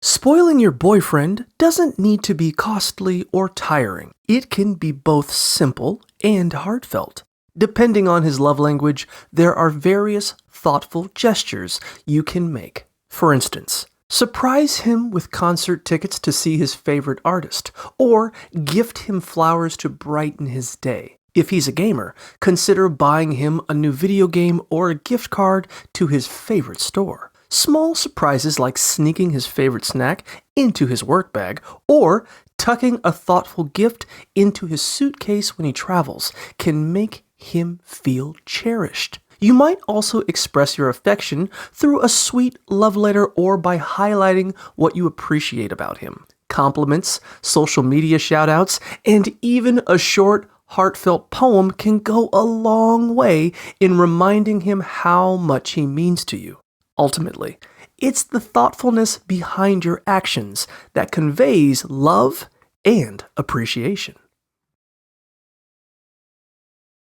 Spoiling your boyfriend doesn't need to be costly or tiring. It can be both simple and heartfelt. Depending on his love language, there are various thoughtful gestures you can make. For instance, surprise him with concert tickets to see his favorite artist, or gift him flowers to brighten his day. If he's a gamer, consider buying him a new video game or a gift card to his favorite store. Small surprises like sneaking his favorite snack into his work bag or tucking a thoughtful gift into his suitcase when he travels can make him feel cherished. You might also express your affection through a sweet love letter or by highlighting what you appreciate about him. Compliments, social media shoutouts, and even a short, heartfelt poem can go a long way in reminding him how much he means to you. Ultimately, it's the thoughtfulness behind your actions that conveys love and appreciation.